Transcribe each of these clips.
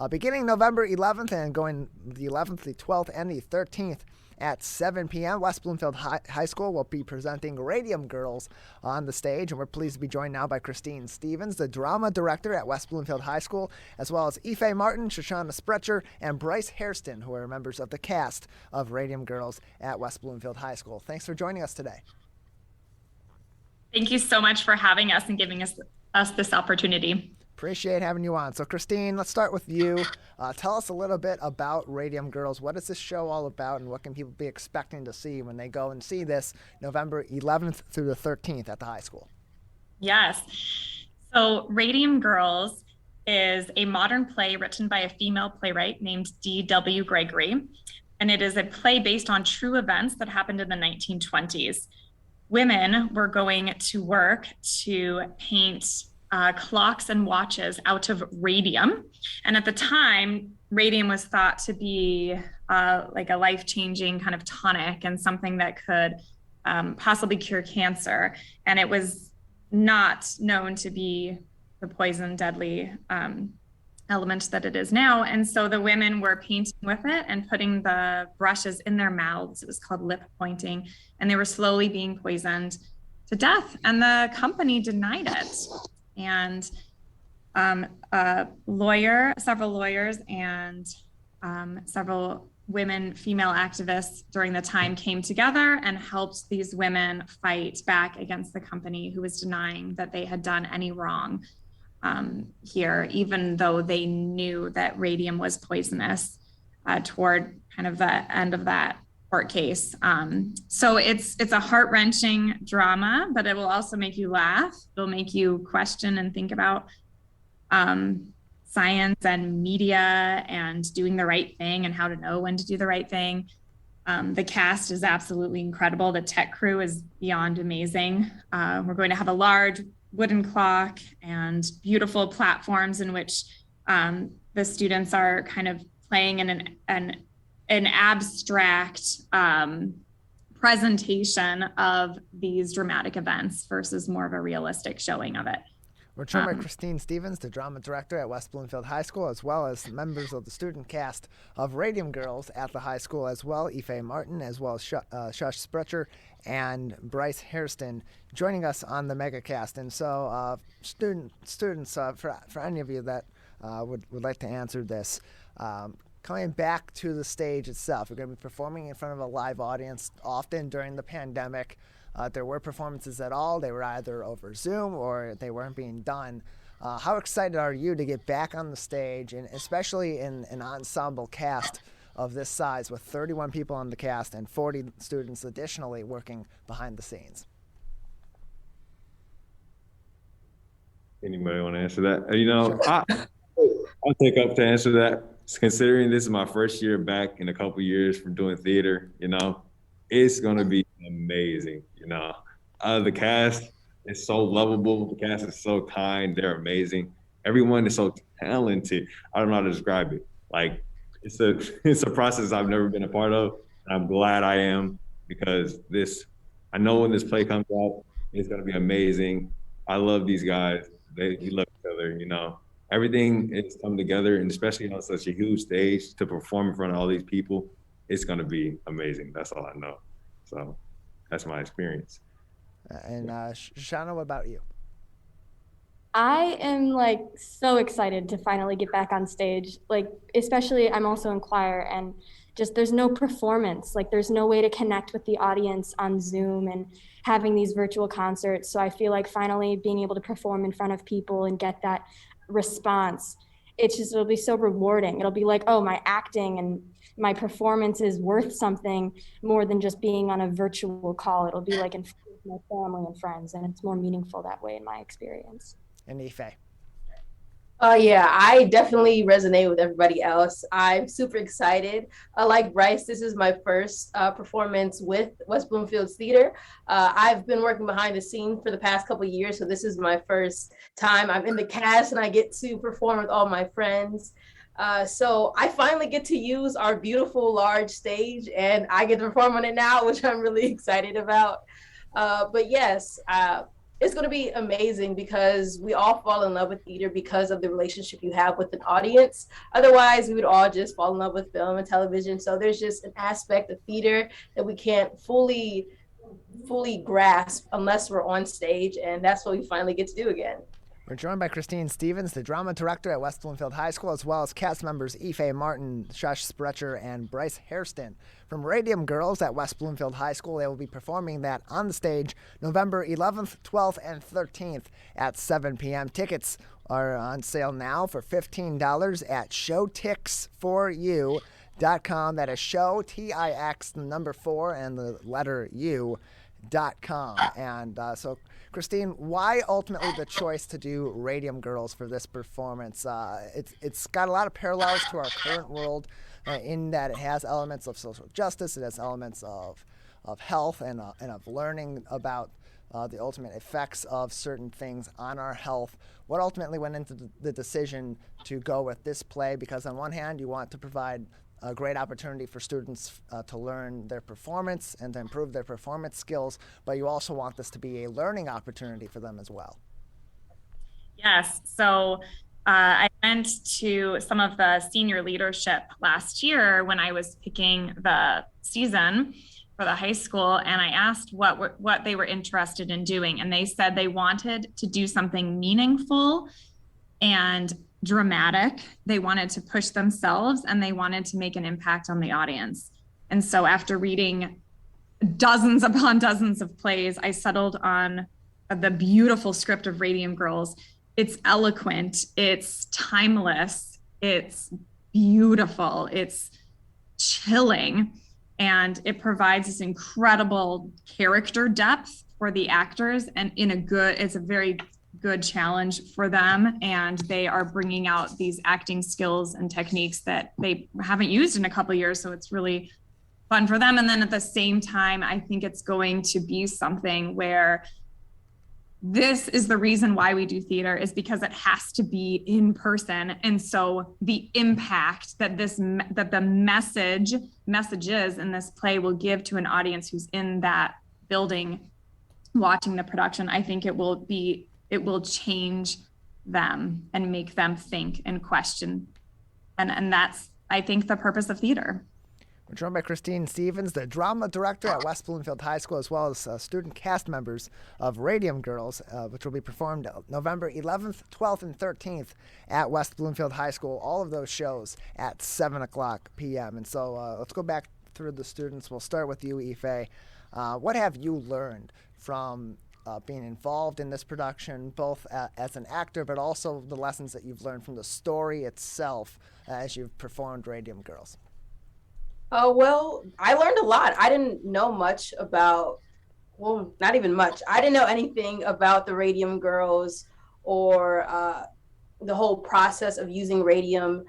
beginning November 11th and going the 11th, the 12th, and the 13th. At 7 p.m., West Bloomfield High School will be presenting Radium Girls on the stage, and we're pleased to be joined now by Kristine Stevens, the drama director at West Bloomfield High School, as well as Aoife Martin, Shoshana Sprecher, and Bryce Hairston, who are members of the cast of Radium Girls at West Bloomfield High School. Thanks for joining us today. Thank you so much for having us and giving us this opportunity. Appreciate having you on. So, Kristine, let's start with you. Tell us a little bit about Radium Girls. What is this show all about, and what can people be expecting to see when they go and see this November 11th through the 13th at the high school? Yes. So, Radium Girls is a modern play written by a female playwright named D.W. Gregory, and it is a play based on true events that happened in the 1920s. Women were going to work to paint clocks and watches out of radium. And at the time, radium was thought to be like a life-changing kind of tonic and something that could possibly cure cancer. And it was not known to be the poison, deadly element that it is now. And so the women were painting with it and putting the brushes in their mouths. It was called lip pointing. And they were slowly being poisoned to death. And the company denied it. And several lawyers and several women, female activists during the time came together and helped these women fight back against the company who was denying that they had done any wrong here, even though they knew that radium was poisonous toward kind of the end of that court case. So it's a heart-wrenching drama, but it will also make you laugh. It'll make you question and think about science and media and doing the right thing and how to know when to do the right thing. The cast is absolutely incredible. The tech crew is beyond amazing. We're going to have a large wooden clock and beautiful platforms in which the students are kind of playing in an abstract presentation of these dramatic events versus more of a realistic showing of it. We're joined by Kristine Stevens, the drama director at West Bloomfield High School, as well as members of the student cast of Radium Girls at the high school as well, Aoife Martin, as well as Shush Sprecher and Bryce Hairston, joining us on the megacast. And so students, for any of you that would like to answer this, coming back to the stage itself, you're going to be performing in front of a live audience. Often during the pandemic, there were performances at all. They were either over Zoom or they weren't being done. How excited are you to get back on the stage, and especially in an ensemble cast of this size with 31 people on the cast and 40 students additionally working behind the scenes? Anybody want to answer that? You know, Sure. I'll take up to answer that. Considering this is my first year back in a couple years from doing theater, you know, it's going to be amazing. You know, the cast is so lovable. The cast is so kind. They're amazing. Everyone is so talented. I don't know how to describe it. Like, it's a process I've never been a part of. And I'm glad I am, because I know when this play comes out, it's going to be amazing. I love these guys. We love each other, you know. Everything is come together, and especially on such a huge stage to perform in front of all these people, it's going to be amazing. That's all I know. So that's my experience. And Shoshana, what about you? I am so excited to finally get back on stage. Especially I'm also in choir, and just there's no performance. There's no way to connect with the audience on Zoom and having these virtual concerts. So I feel like finally being able to perform in front of people and get that response, it'll be so rewarding. It'll be like, oh, my acting and my performance is worth something more than just being on a virtual call. It'll be like in front of my family and friends, and it's more meaningful that way in my experience. And Aoife? Yeah, I definitely resonate with everybody else. I'm super excited. Like Bryce, this is my first performance with West Bloomfield Theater. I've been working behind the scenes for the past couple of years, so this is my first time I'm in the cast and I get to perform with all my friends. So I finally get to use our beautiful large stage, and I get to perform on it now, which I'm really excited about. But yes, It's going to be amazing because we all fall in love with theater because of the relationship you have with an audience. Otherwise, we would all just fall in love with film and television. So there's just an aspect of theater that we can't fully grasp unless we're on stage, and that's what we finally get to do again. We're joined by Kristine Stevens, the drama director at West Bloomfield High School, as well as cast members Ife Martin, Shush Sprecher, and Bryce Hairston. From Radium Girls at West Bloomfield High School, they will be performing that on the stage November 11th, 12th, and 13th at 7 p.m. Tickets are on sale now for $15 at showtix4u.com. That is show, T-I-X, the number 4, and the letter U.com. And so, Kristine, why ultimately the choice to do Radium Girls for this performance? It's got a lot of parallels to our current world in that it has elements of social justice, it has elements of health and of learning about the ultimate effects of certain things on our health. What ultimately went into the decision to go with this play? Because on one hand, you want to provide a great opportunity for students to learn their performance and to improve their performance skills, but you also want this to be a learning opportunity for them as well. Yes. So I went to some of the senior leadership last year when I was picking the season for the high school, and I asked what they were interested in doing, and they said they wanted to do something meaningful and dramatic. They wanted to push themselves and they wanted to make an impact on the audience. And so after reading dozens upon dozens of plays, I settled on the beautiful script of Radium Girls. It's eloquent, it's timeless, it's beautiful, it's chilling, and it provides this incredible character depth for the actors, and it's a very good challenge for them, and they are bringing out these acting skills and techniques that they haven't used in a couple of years, so it's really fun for them. And then at the same time, I think it's going to be something where this is the reason why we do theater, is because it has to be in person. And so the impact that the messages in this play will give to an audience who's in that building watching the production, I think it will change them and make them think and question. And that's, I think, the purpose of theater. We're joined by Kristine Stevens, the drama director at West Bloomfield High School, as well as student cast members of Radium Girls, which will be performed November 11th, 12th, and 13th at West Bloomfield High School. All of those shows at 7 o'clock p.m. And so let's go back through the students. We'll start with you, Ife. What have you learned from being involved in this production, both as an actor, but also the lessons that you've learned from the story itself as you've performed Radium Girls? Well, I learned a lot. I didn't know much about, well, not even much. I didn't know anything about the Radium Girls or the whole process of using radium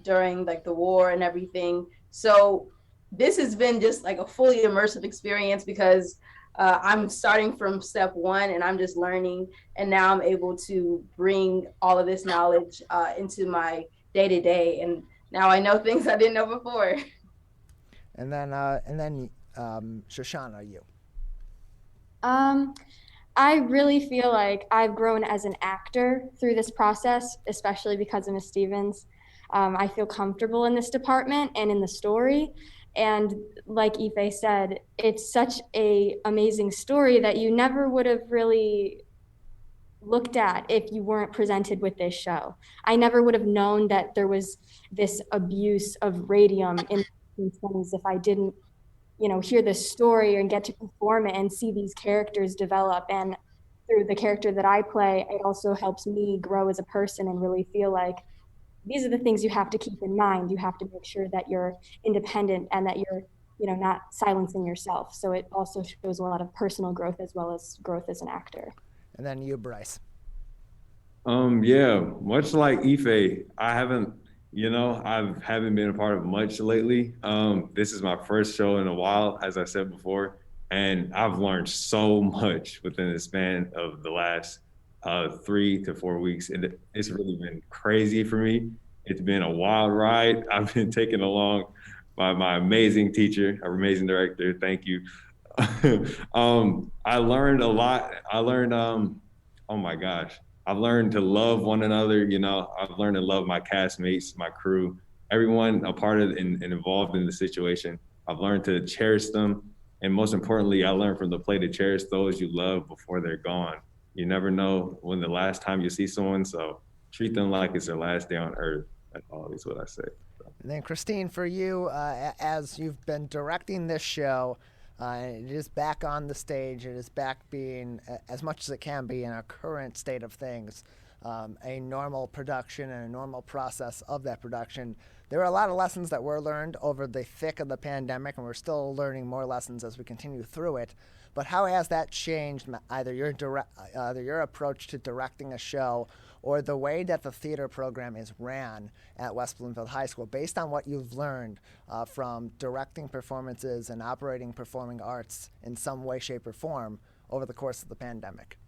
during like the war and everything. So this has been just like a fully immersive experience because I'm starting from step one and I'm just learning. And now I'm able to bring all of this knowledge into my day-to-day. And now I know things I didn't know before. And then Shoshana, you. I really feel like I've grown as an actor through this process, especially because of Ms. Stevens. I feel comfortable in this department and in the story. And like Ife said, it's such an amazing story that you never would have really looked at if you weren't presented with this show. I never would have known that there was this abuse of radium in the 1920s if I didn't, hear this story and get to perform it and see these characters develop. And through the character that I play, it also helps me grow as a person and really feel like these are the things you have to keep in mind. You have to make sure that you're independent and that you're, not silencing yourself. So it also shows a lot of personal growth as well as growth as an actor. And then you, Bryce. Yeah, much like Ife, I haven't been a part of much lately. This is my first show in a while, as I said before, and I've learned so much within the span of the last 3 to 4 weeks, and it's really been crazy for me. It's been a wild ride. I've been taken along by my amazing teacher, our amazing director. Thank you. I learned a lot. I learned, oh my gosh, I've learned to love one another. You know, I've learned to love my castmates, my crew, everyone a part of and involved in the situation. I've learned to cherish them. And most importantly, I learned from the play to cherish those you love before they're gone. You never know when the last time you see someone, so treat them like it's their last day on earth. That's always what I say. So. And then, Kristine, for you, as you've been directing this show, it is back on the stage. It is back being, as much as it can be in our current state of things, a normal production and a normal process of that production. There are a lot of lessons that were learned over the thick of the pandemic, and we're still learning more lessons as we continue through it. But how has that changed either your approach to directing a show or the way that the theater program is ran at West Bloomfield High School, based on what you've learned from directing performances and operating performing arts in some way, shape, or form over the course of the pandemic?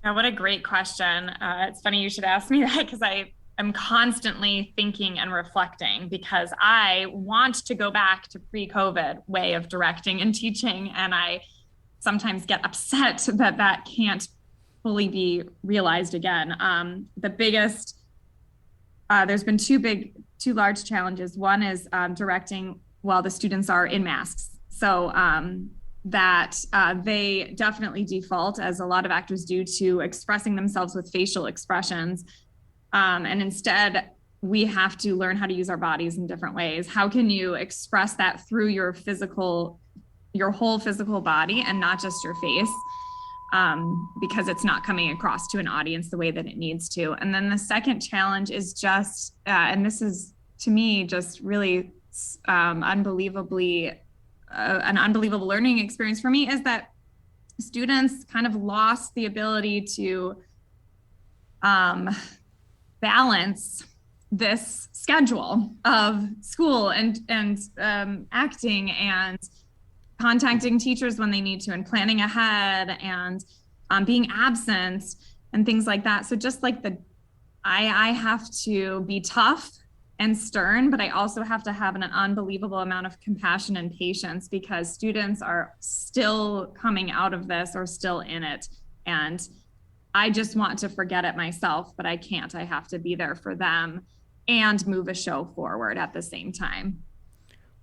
Now, what a great question. It's funny you should ask me that, because I am constantly thinking and reflecting, because I want to go back to pre-COVID way of directing and teaching, and I sometimes get upset that that can't fully be realized again. The biggest, there's been two large challenges. One is directing while the students are in masks. So that they definitely default, as a lot of actors do, to expressing themselves with facial expressions. And instead, we have to learn how to use our bodies in different ways. How can you express that through your whole physical body and not just your face? Because it's not coming across to an audience the way that it needs to. And then the second challenge is just, and this is to me just really unbelievably an unbelievable learning experience for me, is that students kind of lost the ability to balance this schedule of school and acting and contacting teachers when they need to and planning ahead and being absent and things like that. So just like I have to be tough and stern, but I also have to have an unbelievable amount of compassion and patience, because students are still coming out of this or still in it. And I just want to forget it myself, but I can't. I have to be there for them and move a show forward at the same time.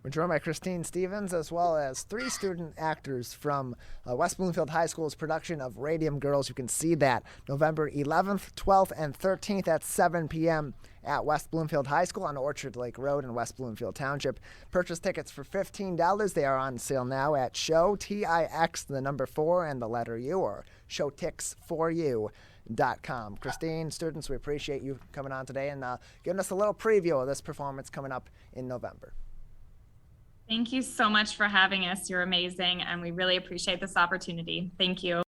We're joined by Kristine Stevens, as well as 3 student actors from West Bloomfield High School's production of Radium Girls. You can see that November 11th, 12th, and 13th at 7 p.m. at West Bloomfield High School on Orchard Lake Road in West Bloomfield Township. Purchase tickets for $15. They are on sale now at show, TIX, the number 4 and the letter U, or showtix4u.com. Kristine, students, we appreciate you coming on today and giving us a little preview of this performance coming up in November. Thank you so much for having us. You're amazing, and we really appreciate this opportunity. Thank you.